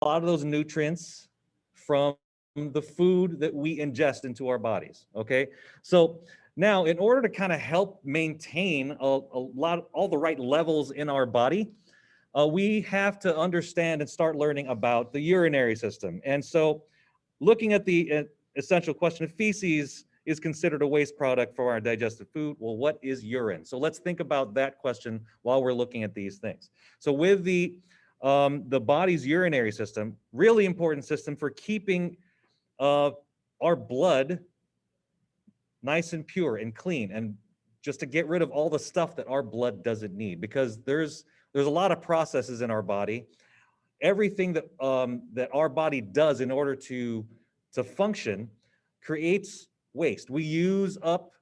lot of those nutrients from the food that we ingest into our bodies. Okay, so now in order to kind of help maintain all the right levels in our body, we have to understand and start learning about the urinary system. And so looking at the essential question, of feces is considered a waste product for our digested food. Well, what is urine? So let's think about that question while we're looking at these things. So with the body's urinary system, really important system for keeping our blood nice and pure and clean, and just to get rid of all the stuff that our blood doesn't need, because there's a lot of processes in our body. Everything that our body does in order to function creates waste. We use up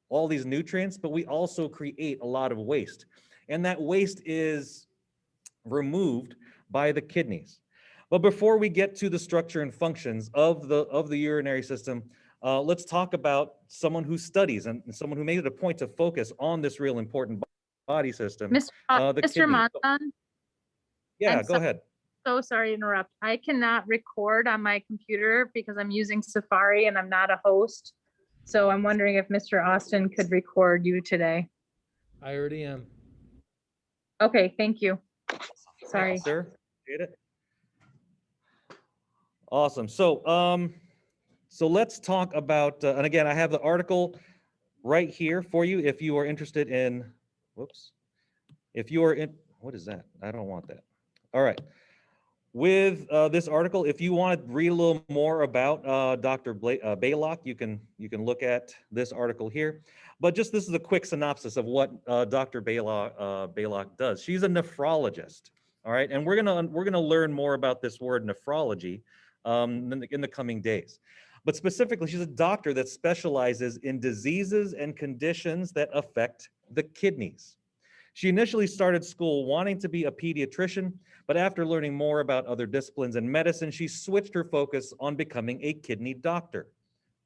all these nutrients, but we also create a lot of waste, and that waste is removed by the kidneys. But before we get to the structure and functions of the urinary system, let's talk about someone who studies and someone who made it a point to focus on this real important body system, the Mr. kidney. Monson, Yeah, I'm go ahead. so sorry to interrupt. I cannot record on my computer because I'm using Safari and I'm not a host. So I'm wondering if Mr. Austin could record you today. I already am. Okay, thank you. Thank Sorry. you, sir. Appreciate it. Awesome. So let's talk about, and again, I have the article right here for you if you are interested in, whoops, if you are in, what is that? I don't want that. All right. With this article, if you want to read a little more about Dr. Baylock, you can look at this article here. But just this is a quick synopsis of what Dr. Baylock does. She's a nephrologist, all right, and we're gonna learn more about this word nephrology in the coming days. But specifically, she's a doctor that specializes in diseases and conditions that affect the kidneys. She initially started school wanting to be a pediatrician, but after learning more about other disciplines in medicine, she switched her focus on becoming a kidney doctor.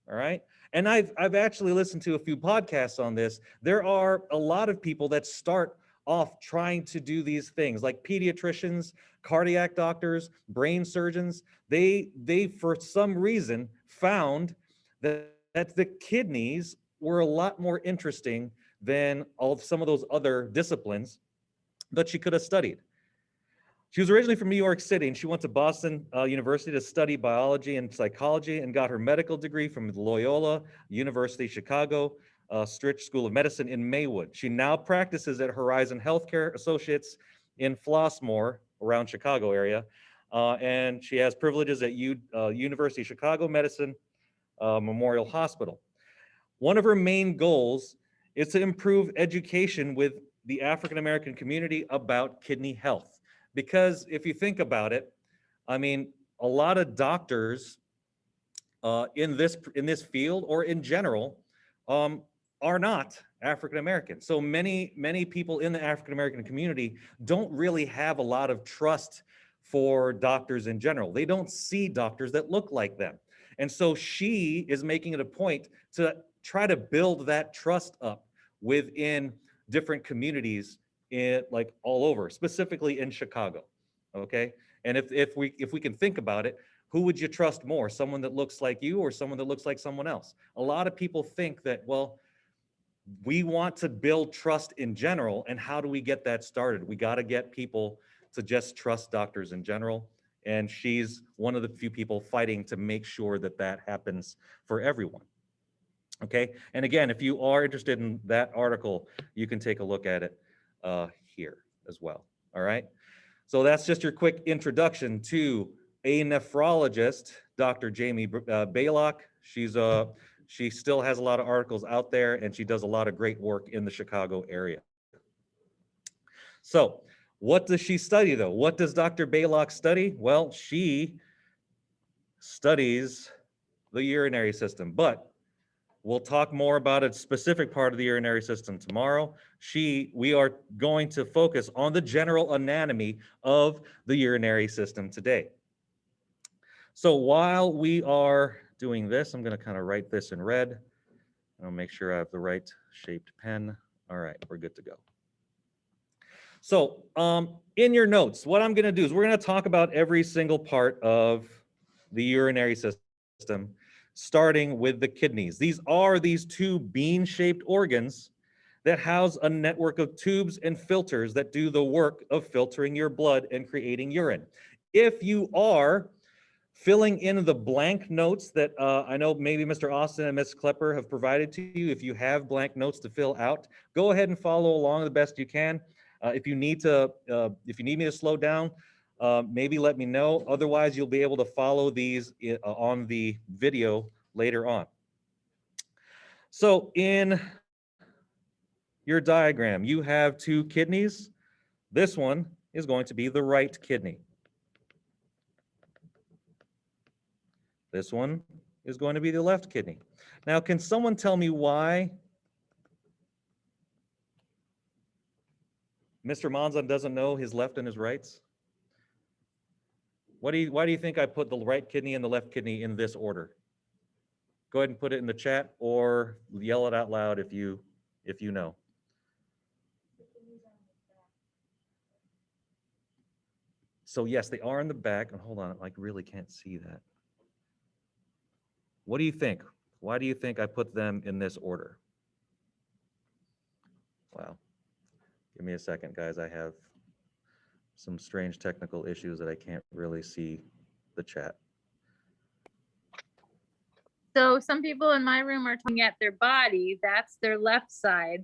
All right. And I've actually listened to a few podcasts on this. There are a lot of people that start off trying to do these things, like pediatricians, cardiac doctors, brain surgeons. They for some reason found that the kidneys were a lot more interesting than some of those other disciplines that she could have studied. She was originally from New York City, and she went to Boston University to study biology and psychology, and got her medical degree from Loyola University Chicago Stritch School of Medicine in Maywood. She now practices at Horizon Healthcare Associates in Flossmoor, around Chicago area, and she has privileges at University of Chicago Medicine Memorial Hospital. One of her main goals is to improve education with the African American community about kidney health. Because if you think about it, I mean, a lot of doctors in this field or in general are not African American. So many people in the African American community don't really have a lot of trust for doctors in general. They don't see doctors that look like them. And so she is making it a point to try to build that trust up within different communities in like all over, specifically in Chicago. Okay. And if we can think about it, who would you trust more? Someone that looks like you or someone that looks like someone else? A lot of people think that, well, we want to build trust in general. And how do we get that started? We got to get people to just trust doctors in general. And she's one of the few people fighting to make sure that that happens for everyone. Okay. And again, if you are interested in that article, you can take a look at it here as well. All right. So that's just your quick introduction to a nephrologist, Dr. Jamie Baylock. She still has a lot of articles out there, and she does a lot of great work in the Chicago area. So what does she study though? What does Dr. Baylock study? Well, she studies the urinary system, but we'll talk more about a specific part of the urinary system tomorrow. We are going to focus on the general anatomy of the urinary system today. So while we are doing this, I'm going to kind of write this in red. I'll make sure I have the right shaped pen. All right, we're good to go. So in your notes, what I'm going to do is we're going to talk about every single part of the urinary system, starting with the kidneys. These are these two bean-shaped organs that house a network of tubes and filters that do the work of filtering your blood and creating urine. If you are filling in the blank notes that I know maybe Mr. Austin and Ms. Klepper have provided to you, if you have blank notes to fill out, go ahead and follow along the best you can. If you need me to slow down, maybe let me know. Otherwise, you'll be able to follow these on the video later on. So in your diagram, you have two kidneys. This one is going to be the right kidney. This one is going to be the left kidney. Now, can someone tell me why Mr. Monzon doesn't know his left and his rights? Why do you think I put the right kidney and the left kidney in this order? Go ahead and put it in the chat or yell it out loud if you know. So yes, they are in the back. And hold on, I really can't see that. What do you think? Why do you think I put them in this order? Wow. Give me a second, guys. I have some strange technical issues that I can't really see the chat. So some people in my room are looking at their body. That's their left side.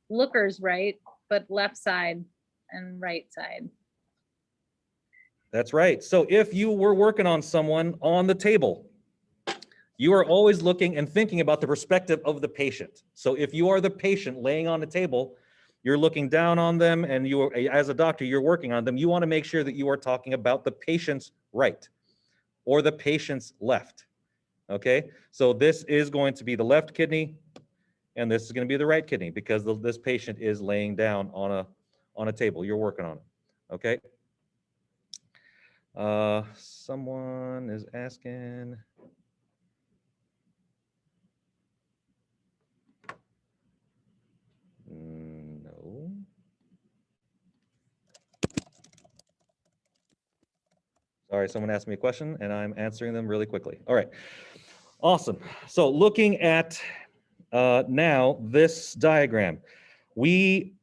Looker's right, but left side and right side. That's right. So if you were working on someone on the table, you are always looking and thinking about the perspective of the patient. So if you are the patient laying on the table, you're looking down on them, and you are, as a doctor, you're working on them. You want to make sure that you are talking about the patient's right or the patient's left. Okay, so this is going to be the left kidney, and this is going to be the right kidney because this patient is laying down on a table. You're working on it. Okay. Someone is asking. No. Sorry, someone asked me a question and I'm answering them really quickly. All right, awesome. So looking at now this diagram, we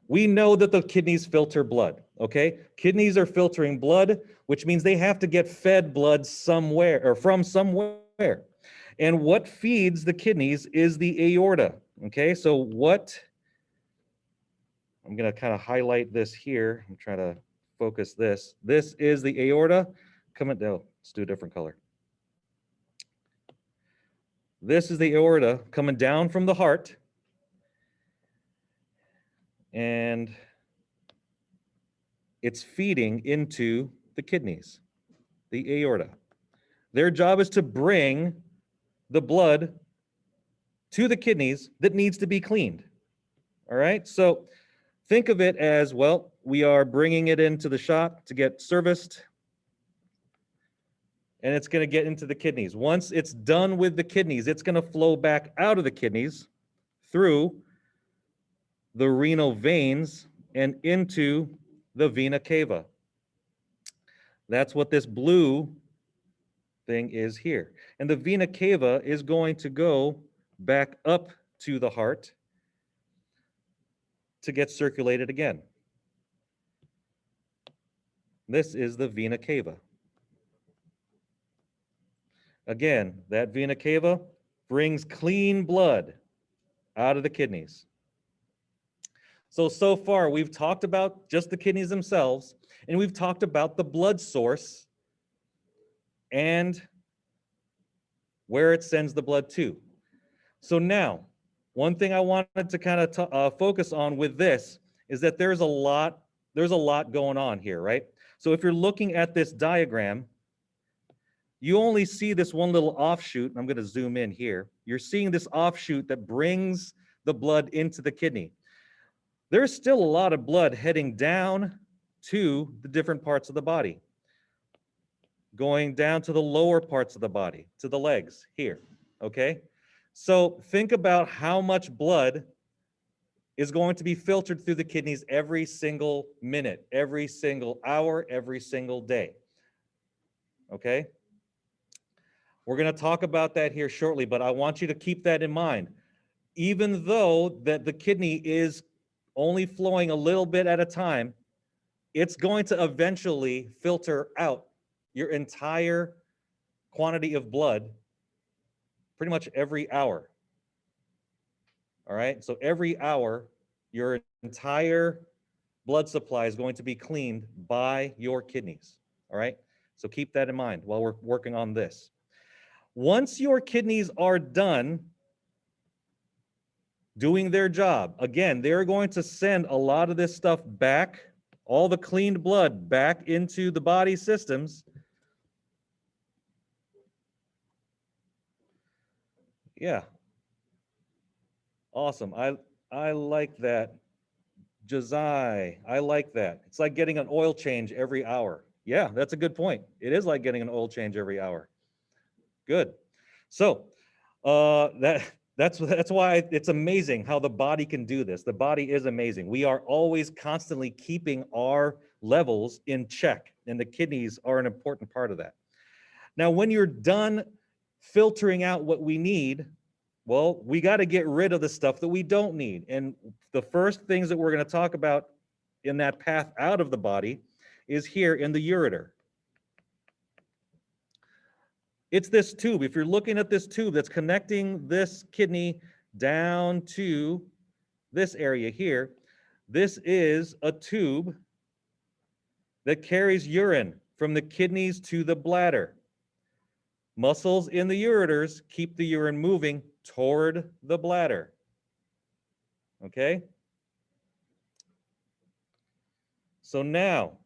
know that the kidneys filter blood, okay? Kidneys are filtering blood, which means they have to get fed blood somewhere or from somewhere. And what feeds the kidneys is the aorta, okay? So what, I'm gonna kind of highlight this here. I'm trying to focus this. This is the aorta. Coming down, let's do a different color. This is the aorta coming down from the heart. And it's feeding into the kidneys, the aorta. Their job is to bring the blood to the kidneys that needs to be cleaned. All right, so think of it as, well, we are bringing it into the shop to get serviced, and it's going to get into the kidneys. Once it's done with the kidneys, it's going to flow back out of the kidneys through the renal veins and into the vena cava. That's what this blue thing is here. And the vena cava is going to go back up to the heart to get circulated again. This is the vena cava. Again, that vena cava brings clean blood out of the kidneys. So far we've talked about just the kidneys themselves, and we've talked about the blood source and where it sends the blood to. So now, one thing I wanted to kind of focus on with this is that there's a lot going on here, right? So if you're looking at this diagram, you only see this one little offshoot. I'm going to zoom in here. You're seeing this offshoot that brings the blood into the kidney. There's still a lot of blood heading down to the different parts of the body, going down to the lower parts of the body, to the legs here, okay? So think about how much blood is going to be filtered through the kidneys every single minute, every single hour, every single day. Okay? We're going to talk about that here shortly, but I want you to keep that in mind. Even though that the kidney is only flowing a little bit at a time, it's going to eventually filter out your entire quantity of blood pretty much every hour. All right, so every hour, your entire blood supply is going to be cleaned by your kidneys. All right, so keep that in mind while we're working on this. Once your kidneys are done doing their job, again, they're going to send a lot of this stuff back, all the cleaned blood back into the body systems. Yeah. Awesome. I like that. Jazai, I like that. It's like getting an oil change every hour. Yeah, that's a good point. It is like getting an oil change every hour. Good. So that's why it's amazing how the body can do this. The body is amazing. We are always constantly keeping our levels in check, and the kidneys are an important part of that. Now, when you're done filtering out what we need, well, we got to get rid of the stuff that we don't need. And the first things that we're going to talk about in that path out of the body is here in the ureter. It's this tube. If you're looking at this tube that's connecting this kidney down to this area here, this is a tube that carries urine from the kidneys to the bladder. Muscles in the ureters keep the urine moving toward the bladder. Okay? So now,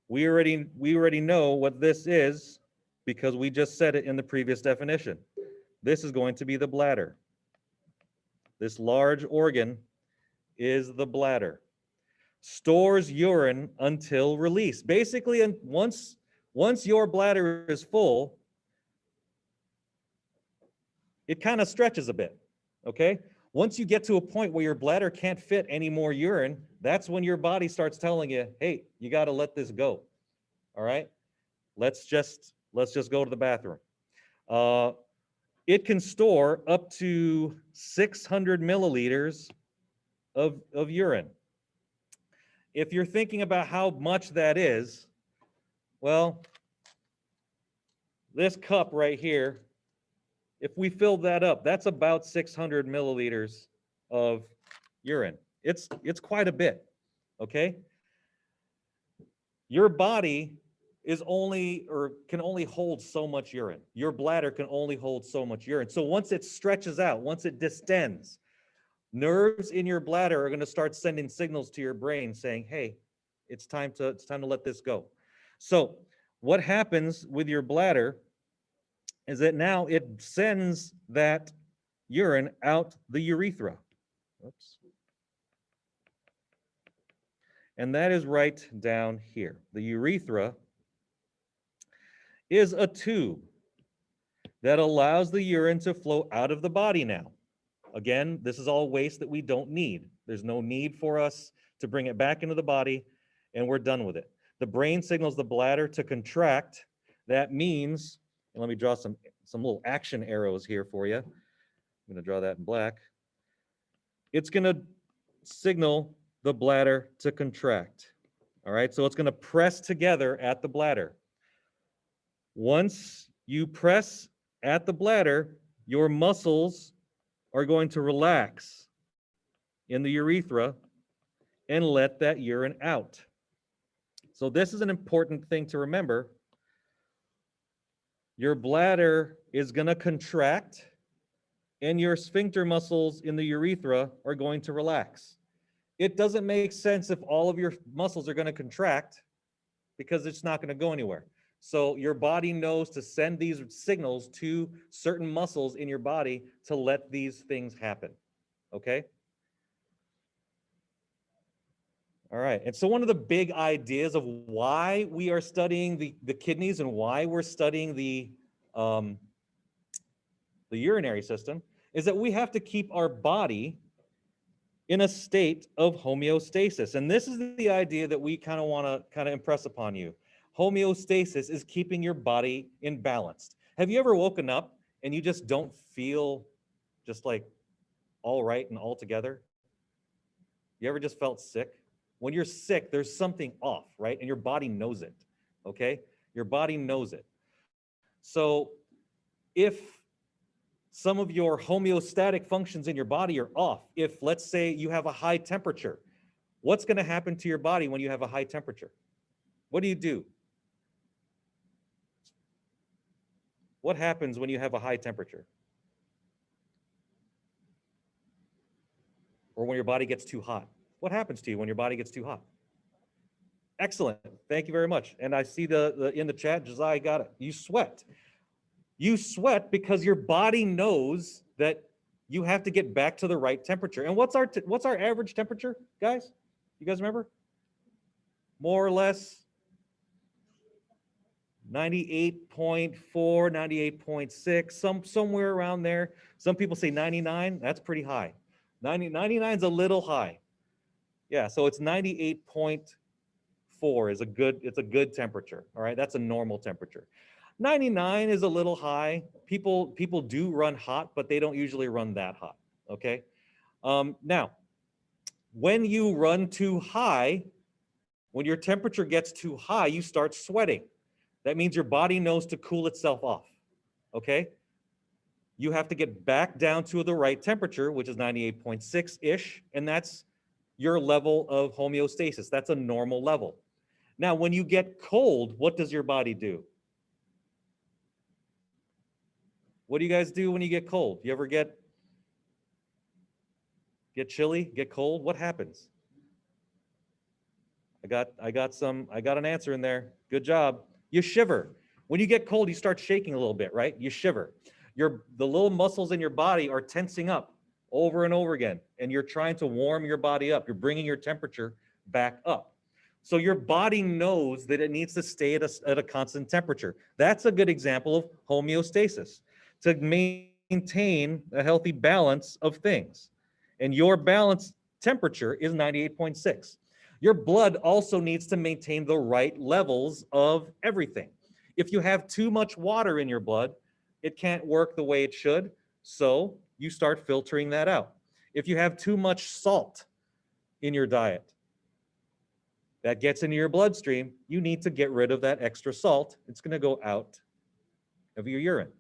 we already know what this is because we just said it in the previous definition. This is going to be the bladder. This large organ is the bladder. Stores urine until release. Basically, once your bladder is full, it kind of stretches a bit, okay? Once you get to a point where your bladder can't fit any more urine, that's when your body starts telling you, hey, you got to let this go, all right? Let's just go to the bathroom. It can store up to 600 milliliters of urine. If you're thinking about how much that is, well, this cup right here, if we filled that up, that's about 600 milliliters of urine. It's quite a bit, okay? Your body is only, or can only hold so much urine. Your bladder can only hold so much urine. So once it stretches out, once it distends, nerves in your bladder are going to start sending signals to your brain saying, hey, it's time to let this go. So what happens with your bladder is that now it sends that urine out the urethra. Oops. And that is right down here. The urethra is a tube that allows the urine to flow out of the body now. Again, this is all waste that we don't need. There's no need for us to bring it back into the body, and we're done with it. The brain signals the bladder to contract. That means, and let me draw some little action arrows here for you. I'm going to draw that in black. It's going to signal the bladder to contract. All right, so it's going to press together at the bladder. Once you press at the bladder, your muscles are going to relax in the urethra and let that urine out. So this is an important thing to remember. Your bladder is going to contract and your sphincter muscles in the urethra are going to relax. It doesn't make sense if all of your muscles are going to contract because it's not going to go anywhere. So your body knows to send these signals to certain muscles in your body to let these things happen, okay? All right, and so one of the big ideas of why we are studying the kidneys and why we're studying the the urinary system, is that we have to keep our body in a state of homeostasis. And this is the idea that we kind of want to kind of impress upon you. Homeostasis is keeping your body in balance. Have you ever woken up and you just don't feel just like all right and all together? You ever just felt sick? When you're sick, there's something off, right? And your body knows it, okay? Your body knows it. So if some of your homeostatic functions in your body are off, if let's say you have a high temperature, what's going to happen to your body when you have a high temperature? What do? What happens when you have a high temperature? Or when your body gets too hot? What happens to you when your body gets too hot? Excellent. Thank you very much. And I see the in the chat, Josiah got it. You sweat. You sweat because your body knows that you have to get back to the right temperature. And what's our average temperature, guys? You guys remember? More or less 98.4, 98.6, somewhere around there. Some people say 99. That's pretty high. 99 is a little high. Yeah, so it's 98.4 is a good temperature. All right, that's a normal temperature. 99 is a little high. People do run hot, but they don't usually run that hot. Okay. Now, when you run too high, when your temperature gets too high, you start sweating. That means your body knows to cool itself off. Okay. You have to get back down to the right temperature, which is 98.6-ish, and that's your level of homeostasis. That's a normal level. Now, when you get cold, what does your body do? What do you guys do when you get cold? You ever get chilly, get cold? What happens? I got an answer in there. Good job. You shiver. When you get cold, you start shaking a little bit, right? You shiver. The little muscles in your body are tensing up over and over again, and you're trying to warm your body up. You're bringing your temperature back up. So your body knows that it needs to stay at a constant temperature. That's a good example of homeostasis, to maintain a healthy balance of things. And your balance temperature is 98.6. Your blood also needs to maintain the right levels of everything. If you have too much water in your blood, it can't work the way it should, so you start filtering that out. If you have too much salt in your diet, that gets into your bloodstream, you need to get rid of that extra salt. It's going to go out of your urine.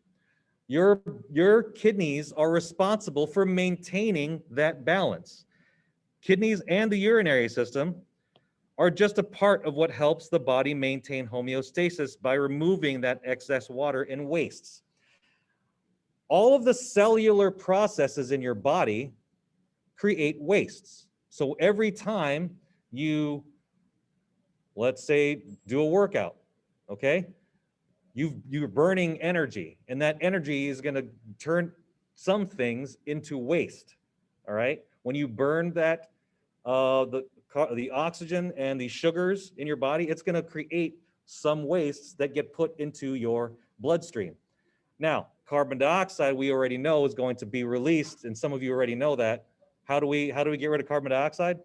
Your kidneys are responsible for maintaining that balance. Kidneys and the urinary system are just a part of what helps the body maintain homeostasis by removing that excess water and wastes. All of the cellular processes in your body create wastes. So every time you, let's say, do a workout, okay? You're burning energy, and that energy is going to turn some things into waste. All right. When you burn that, the oxygen and the sugars in your body, it's going to create some wastes that get put into your bloodstream. Now, carbon dioxide, we already know, is going to be released, and some of you already know that. How do we get rid of carbon dioxide?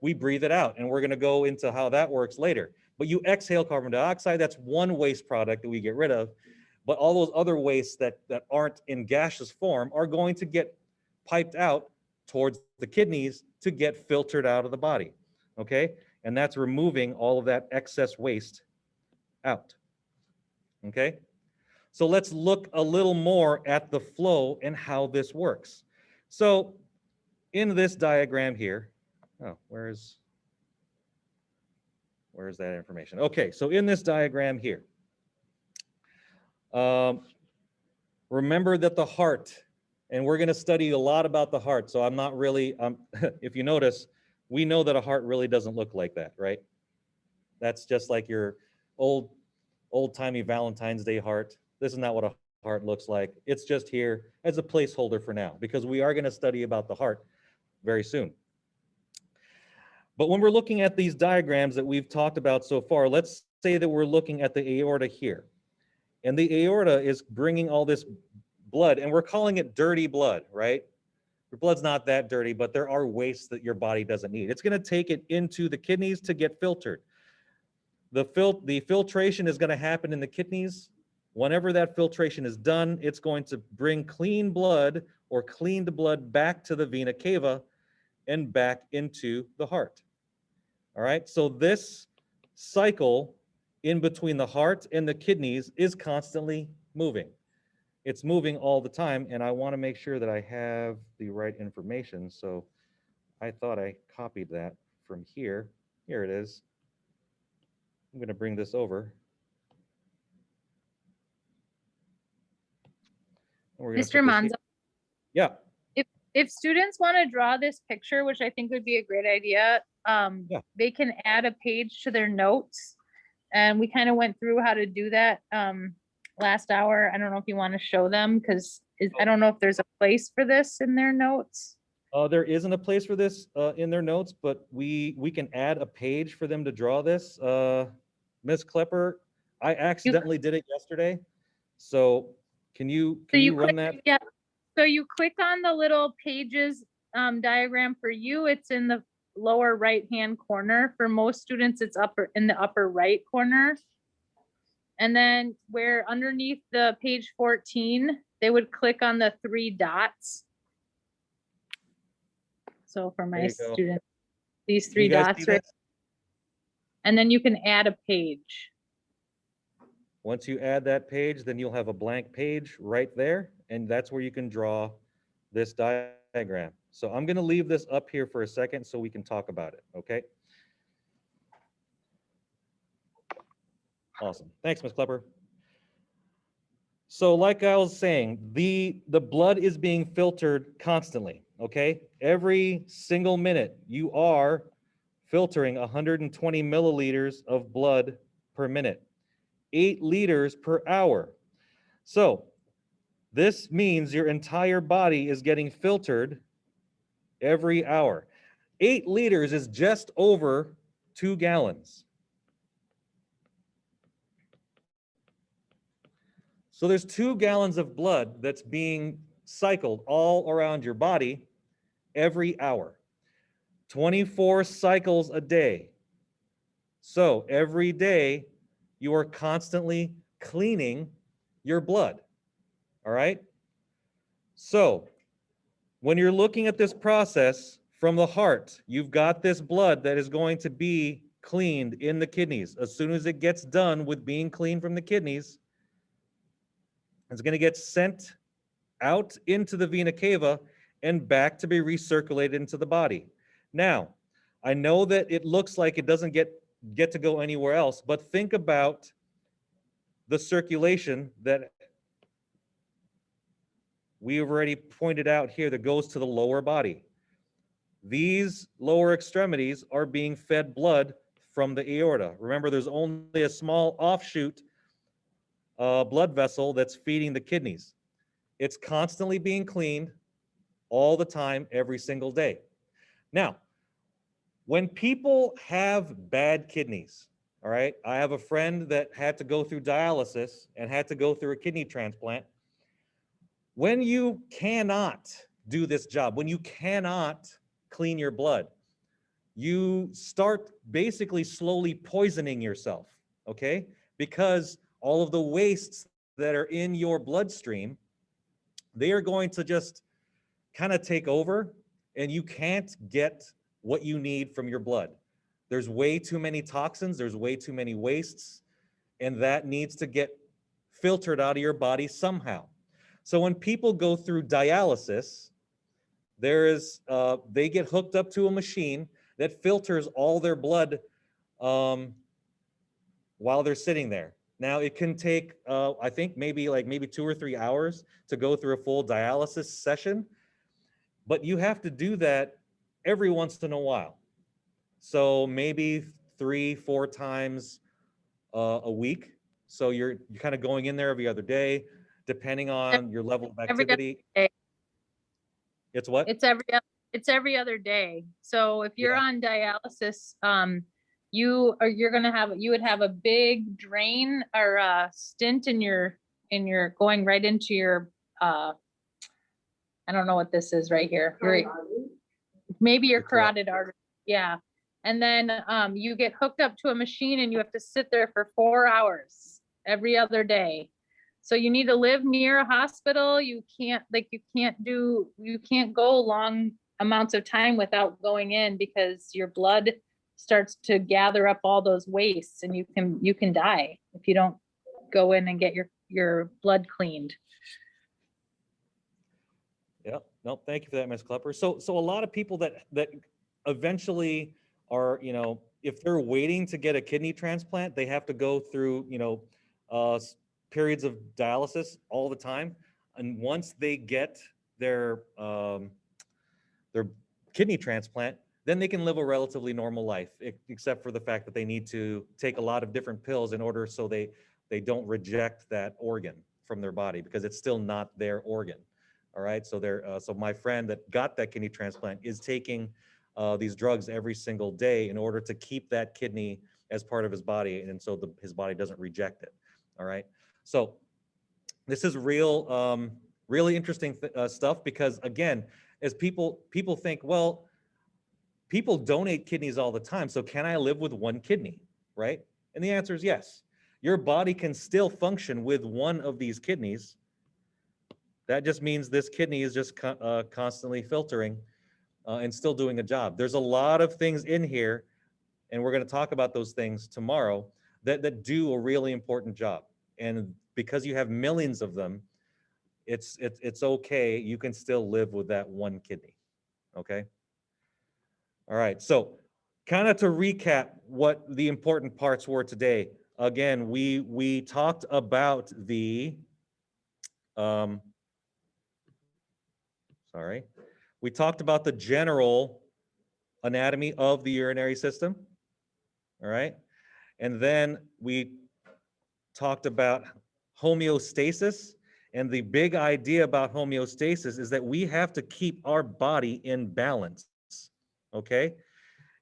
We breathe it out, and we're going to go into how that works later. But you exhale carbon dioxide, that's one waste product that we get rid of. But all those other wastes that aren't in gaseous form are going to get piped out towards the kidneys to get filtered out of the body, okay? And that's removing all of that excess waste out, okay? So let's look a little more at the flow and how this works. So in this diagram here, oh, where's that information? Okay, so in this diagram here, remember that the heart, and we're going to study a lot about the heart, so I'm not really, if you notice, we know that a heart really doesn't look like that, right? That's just like your old-timey Valentine's Day heart. This is not what a heart looks like. It's just here as a placeholder for now, because we are going to study about the heart very soon. But when we're looking at these diagrams that we've talked about so far, let's say that we're looking at the aorta here. And the aorta is bringing all this blood, and we're calling it dirty blood, right? Your blood's not that dirty, but there are wastes that your body doesn't need. It's going to take it into the kidneys to get filtered. The filtration is going to happen in the kidneys. Whenever that filtration is done, it's going to bring clean blood or cleaned blood back to the vena cava and back into the heart. All right, so this cycle in between the heart and the kidneys is constantly moving. It's moving all the time, and I want to make sure that I have the right information. So I thought I copied that from here. Here it is. I'm going to bring this over. We're going to Mr. put this here. Monzo, Yeah. if students want to draw this picture, which I think would be a great idea, Yeah. they can add a page to their notes. And we kind of went through how to do that last hour. I don't know if you want to show them because I don't know if there's a place for this in their notes. There isn't a place for this in their notes, but we can add a page for them to draw this. Ms. Klepper, I accidentally did it yesterday. So can you run that? Yeah. So you click on the little pages diagram for you. It's in the lower right-hand corner. For most students, it's in the upper right corner. And then where underneath the page 14, they would click on the 3 dots. So for my students, these 3 dots, right? And then you can add a page. Once you add that page, then you'll have a blank page right there, and that's where you can draw this diagram. So I'm going to leave this up here for a second so we can talk about it, okay? Awesome. Thanks, Ms. Klepper. So like I was saying, the blood is being filtered constantly, okay? Every single minute, you are filtering 120 milliliters of blood per minute, 8 liters per hour. So this means your entire body is getting filtered every hour. 8 liters is just over 2 gallons. So there's 2 gallons of blood that's being cycled all around your body every hour. 24 cycles a day. So every day you are constantly cleaning your blood. All right? So when you're looking at this process from the heart, you've got this blood that is going to be cleaned in the kidneys. As soon as it gets done with being cleaned from the kidneys, it's going to get sent out into the vena cava and back to be recirculated into the body. Now, I know that it looks like it doesn't get to go anywhere else, but think about the circulation that we've already pointed out here that goes to the lower body. These lower extremities are being fed blood from the aorta. Remember, there's only a small offshoot blood vessel that's feeding the kidneys. It's constantly being cleaned all the time, every single day. Now, when people have bad kidneys, all right, I have a friend that had to go through dialysis and had to go through a kidney transplant. When you cannot do this job, when you cannot clean your blood, you start basically slowly poisoning yourself, okay? Because all of the wastes that are in your bloodstream, they are going to just kind of take over, and you can't get what you need from your blood. There's way too many toxins, there's way too many wastes, and that needs to get filtered out of your body somehow. So when people go through dialysis, they get hooked up to a machine that filters all their blood while they're sitting there. Now it can take, I think maybe 2 or 3 hours to go through a full dialysis session, but you have to do that every once in a while. So maybe 3-4 times a week. So you're kind of going in there every other day, depending on your level of activity. It's what? It's every other day. So if you're on dialysis, you would have a big drain or a stint in your going right into your I don't know what this is right here. Maybe your Your carotid. carotid artery. Yeah. And then you get hooked up to a machine and you have to sit there for 4 hours every other day. So you need to live near a hospital. You can't go long amounts of time without going in because your blood starts to gather up all those wastes and you can die if you don't go in and get your blood cleaned. Yeah, no, thank you for that, Ms. Klepper. So a lot of people that eventually are, you know, if they're waiting to get a kidney transplant, they have to go through, you know, periods of dialysis all the time. And once they get their kidney transplant, then they can live a relatively normal life, except for the fact that they need to take a lot of different pills in order so they don't reject that organ from their body because it's still not their organ. All right, so so my friend that got that kidney transplant is taking these drugs every single day in order to keep that kidney as part of his body, and so his body doesn't reject it. All right, so this is really interesting stuff because again, as people think, well, people donate kidneys all the time, so can I live with one kidney, right? And the answer is yes. Your body can still function with one of these kidneys. That just means this kidney is just constantly filtering and still doing a job. There's a lot of things in here, and we're going to talk about those things tomorrow that do a really important job. And because you have millions of them, it's okay. You can still live with that one kidney. Okay. All right. So kind of to recap what the important parts were today. Again, we talked about the we talked about the general anatomy of the urinary system. All right. And then we talked about homeostasis. And the big idea about homeostasis is that we have to keep our body in balance. Okay.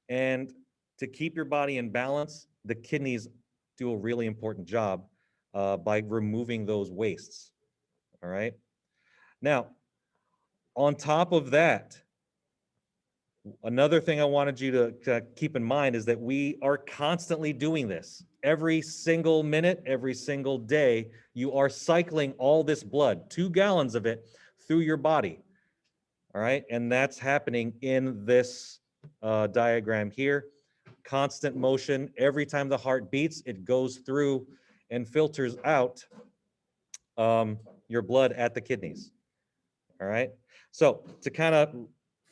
And to keep your body in balance, the kidneys do a really important job by removing those wastes. All right. Now, on top of that, another thing I wanted you to keep in mind is that we are constantly doing this. Every single minute, every single day, you are cycling all this blood, 2 gallons of it, through your body. All right, and that's happening in this diagram here. Constant motion. Every time the heart beats, it goes through and filters out your blood at the kidneys. All right, so to kind of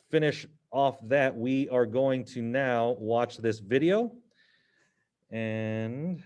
finish off that, we are going to now watch this video. And